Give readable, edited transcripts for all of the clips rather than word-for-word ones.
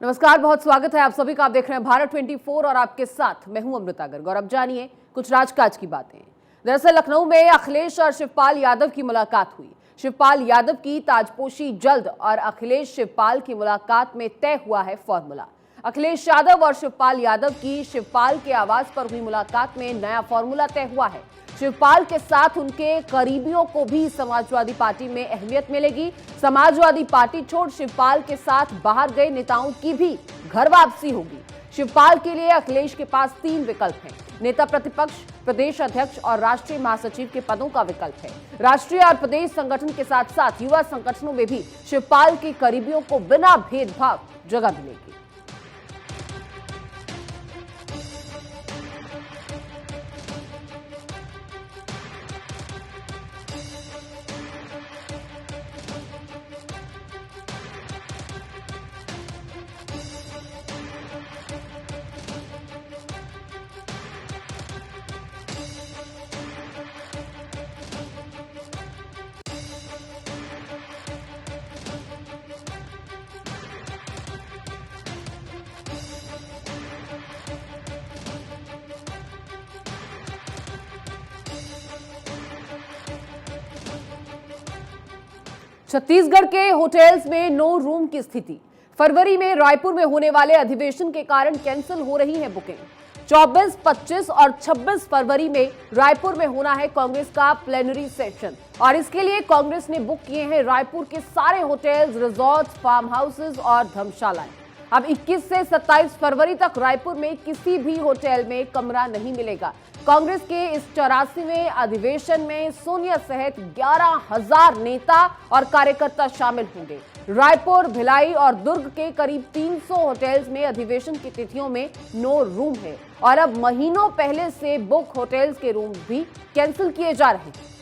नमस्कार, बहुत स्वागत है आप सभी का। आप देख रहे हैं भारत 24 और आपके साथ मैं हूं अमृता गर्ग। और अब जानिए कुछ राजकाज की बातें। दरअसल लखनऊ में अखिलेश और शिवपाल यादव की मुलाकात हुई। शिवपाल यादव की ताजपोशी जल्द और अखिलेश शिवपाल की मुलाकात में तय हुआ है फॉर्मूला। अखिलेश यादव और शिवपाल यादव की शिवपाल के आवास पर हुई मुलाकात में नया फॉर्मूला तय हुआ है। शिवपाल के साथ उनके करीबियों को भी समाजवादी पार्टी में अहमियत मिलेगी। समाजवादी पार्टी छोड़ शिवपाल के साथ बाहर गए नेताओं की भी घर वापसी होगी। शिवपाल के लिए अखिलेश के पास 3 विकल्प हैं: नेता प्रतिपक्ष, प्रदेश अध्यक्ष और राष्ट्रीय महासचिव के पदों का विकल्प है। राष्ट्रीय और प्रदेश संगठन के साथ साथ युवा संगठनों में भी शिवपाल के करीबियों को बिना भेदभाव जगह मिलेगी। छत्तीसगढ़ के होटल्स में नो रूम की स्थिति। फरवरी में रायपुर में होने वाले अधिवेशन के कारण कैंसिल हो रही है बुकिंग। 24, 25 और 26 फरवरी में रायपुर में होना है कांग्रेस का प्लेनरी सेशन और इसके लिए कांग्रेस ने बुक किए हैं रायपुर के सारे होटल्स, रिजॉर्ट्स, फार्म हाउसेज और धर्मशालाएं। अब 21 से 27 फरवरी तक रायपुर में किसी भी होटल में कमरा नहीं मिलेगा। कांग्रेस के इस 84वें अधिवेशन में सोनिया सहित 11,000 नेता और कार्यकर्ता शामिल होंगे। रायपुर, भिलाई और दुर्ग के करीब 300 होटल्स में अधिवेशन की तिथियों में नो रूम है और अब महीनों पहले से बुक होटल्स के रूम भी कैंसिल किए जा रहे हैं।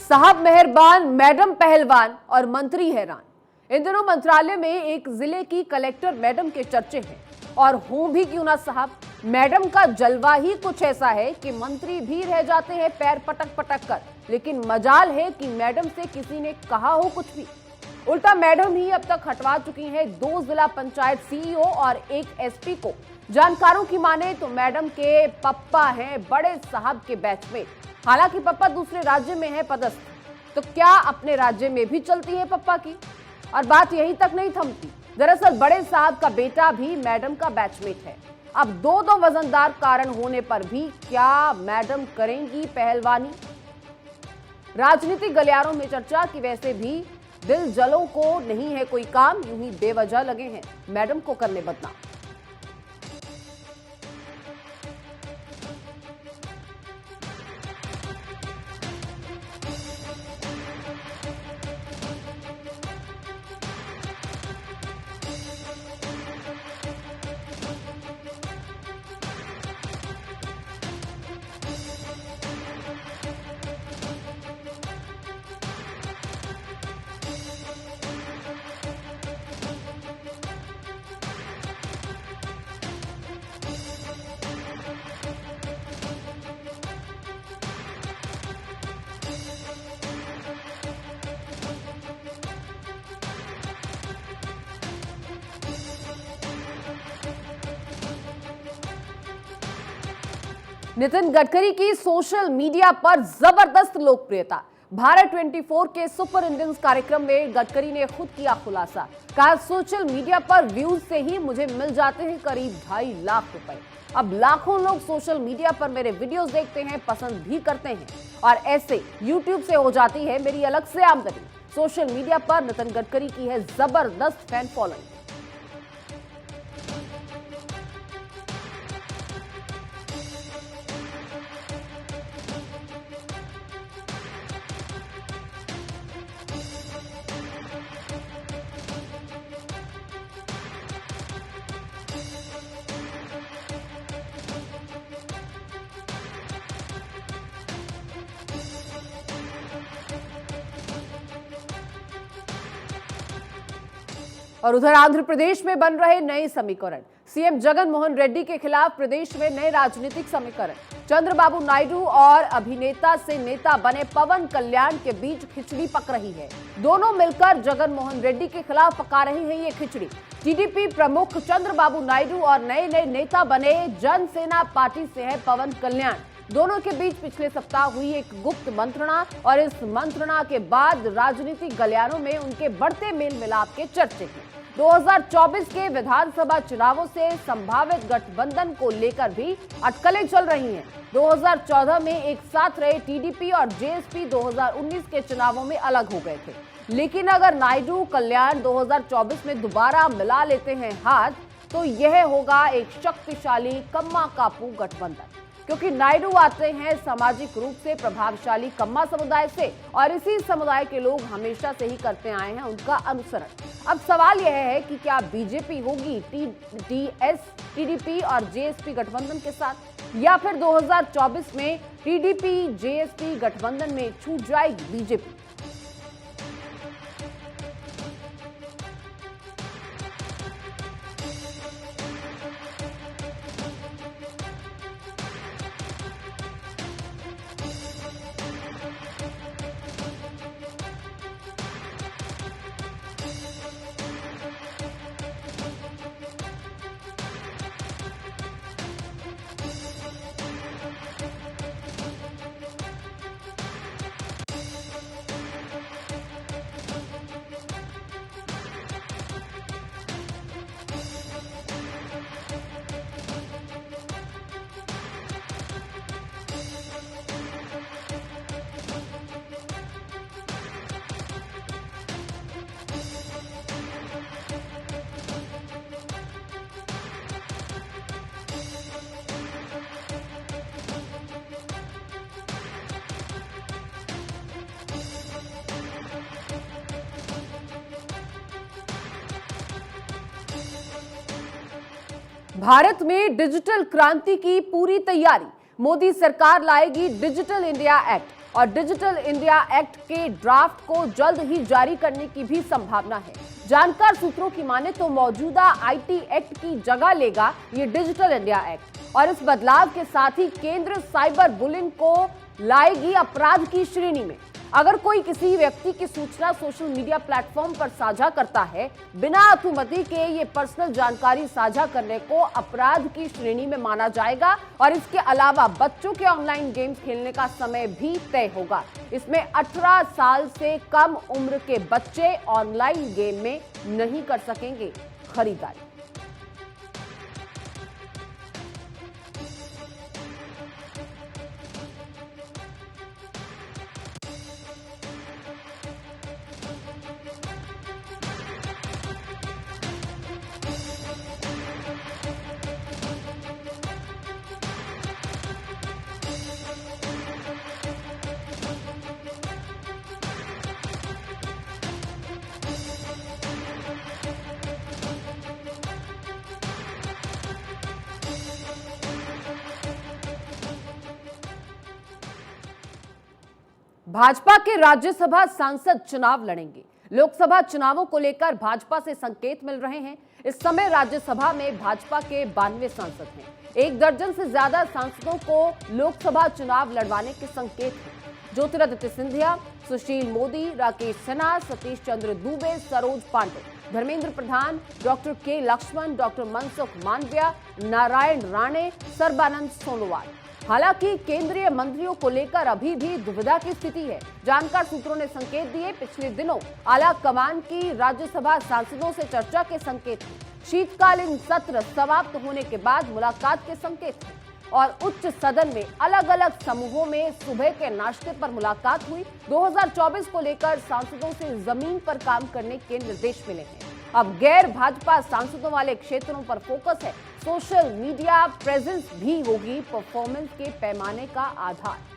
साहब मेहरबान, मैडम पहलवान और मंत्री हैरान। इन दिनों मंत्रालय में एक जिले की कलेक्टर मैडम के चर्चे हैं और हों भी क्यों ना साहब, मैडम का जलवा ही कुछ ऐसा है कि मंत्री भी रह जाते हैं पैर पटक पटक कर। लेकिन मजाल है कि मैडम से किसी ने कहा हो कुछ भी। उल्टा मैडम ही अब तक हटवा चुकी हैं 2 जिला पंचायत सीईओ और 1 एसपी को। जानकारों की माने तो मैडम के पप्पा हैं बड़े साहब के बैचमेट। हालांकि पप्पा दूसरे राज्य में है पदस्थ, तो क्या अपने राज्य में भी चलती है पप्पा की? और बात यहीं तक नहीं थमती। दरअसल बड़े साहब का बेटा भी मैडम का बैचमेट है। अब 2 वजनदार कारण होने पर भी क्या मैडम करेंगी पहलवानी? राजनीतिक गलियारों में चर्चा कि वैसे भी दिल जलों को नहीं है कोई काम, यूं ही बेवजह लगे हैं मैडम को करने बदनाम। नितिन गडकरी की सोशल मीडिया पर जबरदस्त लोकप्रियता। भारत 24 के सुपर इंडियंस कार्यक्रम में गडकरी ने खुद किया खुलासा। कहा, सोशल मीडिया पर व्यूज से ही मुझे मिल जाते हैं करीब 2.5 लाख रुपए। अब लाखों लोग सोशल मीडिया पर मेरे वीडियोस देखते हैं, पसंद भी करते हैं और ऐसे यूट्यूब से हो जाती है मेरी अलग से आमदनी। सोशल मीडिया पर नितिन गडकरी की है जबरदस्त फैन फॉलोइंग। और उधर आंध्र प्रदेश में बन रहे नए समीकरण। सीएम जगन मोहन रेड्डी के खिलाफ प्रदेश में नए राजनीतिक समीकरण। चंद्रबाबू नायडू और अभिनेता से नेता बने पवन कल्याण के बीच खिचड़ी पक रही है। दोनों मिलकर जगन मोहन रेड्डी के खिलाफ पका रहे हैं ये खिचड़ी। टीडीपी प्रमुख चंद्रबाबू नायडू और नए नए नेता बने जनसेना पार्टी से है पवन कल्याण। दोनों के बीच पिछले सप्ताह हुई एक गुप्त मंत्रणा और इस मंत्रणा के बाद राजनीतिक गलियारों में उनके बढ़ते मेल मिलाप के चर्चे हैं। 2024 के विधानसभा चुनावों से संभावित गठबंधन को लेकर भी अटकलें चल रही हैं। 2014 में एक साथ रहे टीडीपी और जेएसपी 2019 के चुनावों में अलग हो गए थे, लेकिन अगर नायडू कल्याण 2024 में दोबारा मिला लेते हैं हाथ, तो यह होगा एक शक्तिशाली कम्मा कापू गठबंधन, क्योंकि नायडू आते हैं सामाजिक रूप से प्रभावशाली कम्मा समुदाय से और इसी समुदाय के लोग हमेशा से ही करते आए हैं उनका अनुसरण। अब सवाल यह है कि क्या बीजेपी होगी टीडीपी और जेएसपी गठबंधन के साथ, या फिर 2024 में टीडीपी जेएसपी गठबंधन में छूट जाएगी बीजेपी। भारत में डिजिटल क्रांति की पूरी तैयारी। मोदी सरकार लाएगी डिजिटल इंडिया एक्ट और डिजिटल इंडिया एक्ट के ड्राफ्ट को जल्द ही जारी करने की भी संभावना है। जानकार सूत्रों की माने तो मौजूदा आईटी एक्ट की जगह लेगा ये डिजिटल इंडिया एक्ट और इस बदलाव के साथ ही केंद्र साइबर बुलिंग को लाएगी अपराध की श्रेणी में। अगर कोई किसी व्यक्ति की सूचना सोशल मीडिया प्लेटफॉर्म पर साझा करता है, बिना अनुमति के ये पर्सनल जानकारी साझा करने को अपराध की श्रेणी में माना जाएगा और इसके अलावा बच्चों के ऑनलाइन गेम्स खेलने का समय भी तय होगा। इसमें 18 साल से कम उम्र के बच्चे ऑनलाइन गेम में नहीं कर सकेंगे खरीदारी। भाजपा के राज्यसभा सांसद चुनाव लड़ेंगे। लोकसभा चुनावों को लेकर भाजपा से संकेत मिल रहे हैं। इस समय राज्यसभा में भाजपा के 92 सांसद हैं। 1 दर्जन से ज्यादा सांसदों को लोकसभा चुनाव लड़वाने के संकेत हैं। ज्योतिरादित्य सिंधिया, सुशील मोदी, राकेश सिन्हा, सतीश चंद्र दुबे, सरोज पांडे, धर्मेंद्र प्रधान, डॉक्टर के लक्ष्मण, डॉक्टर मनसुख मांडविया, नारायण राणे, सर्बानंद सोनोवाल। हालांकि केंद्रीय मंत्रियों को लेकर अभी भी दुविधा की स्थिति है। जानकार सूत्रों ने संकेत दिए। पिछले दिनों आला कमान की राज्यसभा सांसदों से चर्चा के संकेत हैं। शीतकालीन सत्र समाप्त होने के बाद मुलाकात के संकेत हैं और उच्च सदन में अलग अलग समूहों में सुबह के नाश्ते पर मुलाकात हुई। 2024 को लेकर सांसदों से जमीन पर काम करने के निर्देश मिले हैं। अब गैर भाजपा सांसदों वाले क्षेत्रों पर फोकस है। सोशल मीडिया प्रेजेंस भी होगी परफॉर्मेंस के पैमाने का आधार।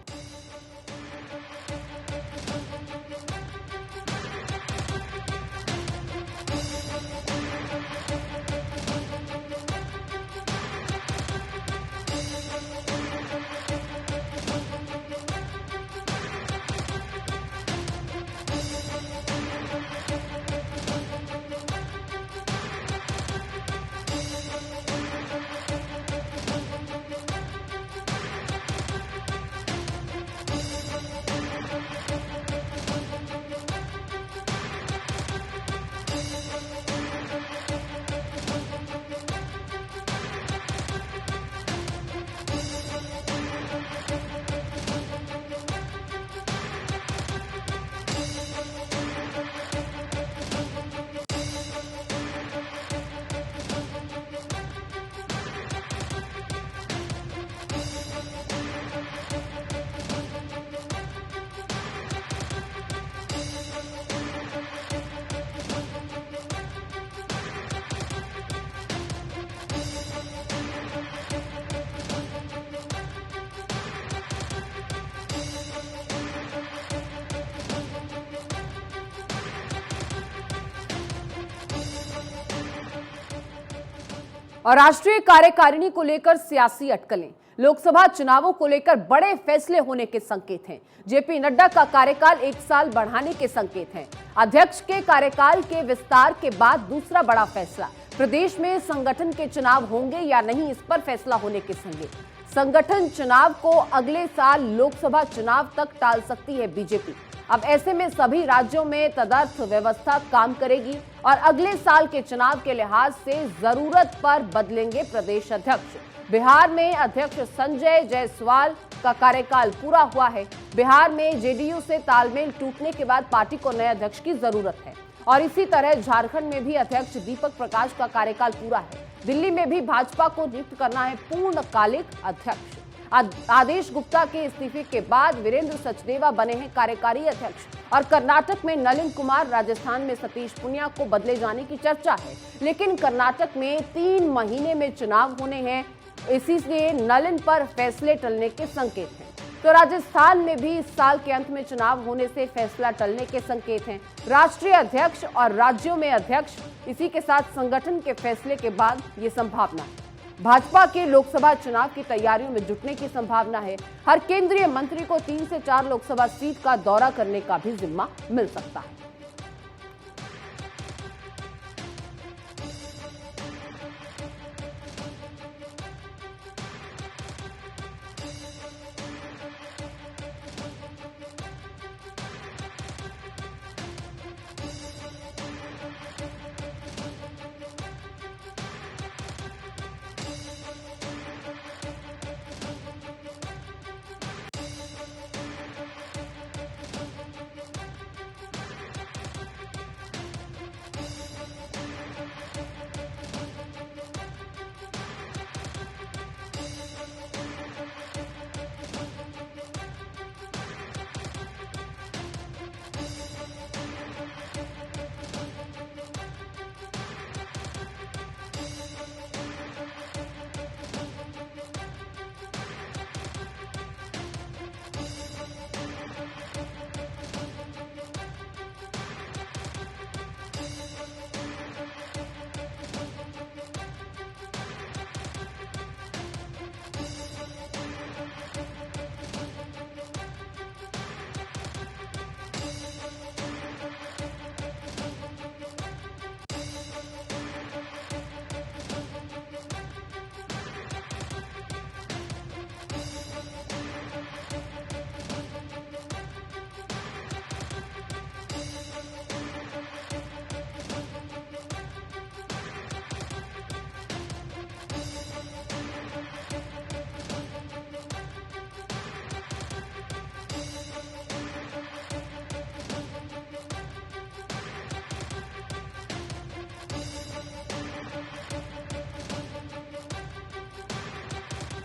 और राष्ट्रीय कार्यकारिणी को लेकर सियासी अटकलें, लोकसभा चुनावों को लेकर बड़े फैसले होने के संकेत हैं। जेपी नड्डा का कार्यकाल 1 साल बढ़ाने के संकेत हैं। अध्यक्ष के कार्यकाल के विस्तार के बाद दूसरा बड़ा फैसला, प्रदेश में संगठन के चुनाव होंगे या नहीं, इस पर फैसला होने के संकेत। संगठन चुनाव को अगले साल लोकसभा चुनाव तक टाल सकती है बीजेपी। अब ऐसे में सभी राज्यों में तदर्थ व्यवस्था काम करेगी और अगले साल के चुनाव के लिहाज से जरूरत पर बदलेंगे प्रदेश अध्यक्ष। बिहार में अध्यक्ष संजय जायसवाल का कार्यकाल पूरा हुआ है। बिहार में जेडीयू से तालमेल टूटने के बाद पार्टी को नए अध्यक्ष की जरूरत है और इसी तरह झारखंड में भी अध्यक्ष दीपक प्रकाश का कार्यकाल पूरा है। दिल्ली में भी भाजपा को नियुक्त करना है पूर्णकालिक अध्यक्ष। आदेश गुप्ता के इस्तीफे के बाद वीरेंद्र सचदेवा बने हैं कार्यकारी अध्यक्ष और कर्नाटक में नलिन कुमार, राजस्थान में सतीश पुनिया को बदले जाने की चर्चा है। लेकिन कर्नाटक में 3 महीने में चुनाव होने हैं, इसीलिए नलिन पर फैसले टलने के संकेत हैं। तो राजस्थान में भी इस साल के अंत में चुनाव होने से फैसला टलने के संकेत हैं। राष्ट्रीय अध्यक्ष और राज्यों में अध्यक्ष, इसी के साथ संगठन के फैसले के बाद ये संभावना है। भाजपा के लोकसभा चुनाव की तैयारियों में जुटने की संभावना है। हर केंद्रीय मंत्री को 3 से 4 लोकसभा सीट का दौरा करने का भी जिम्मा मिल सकता है।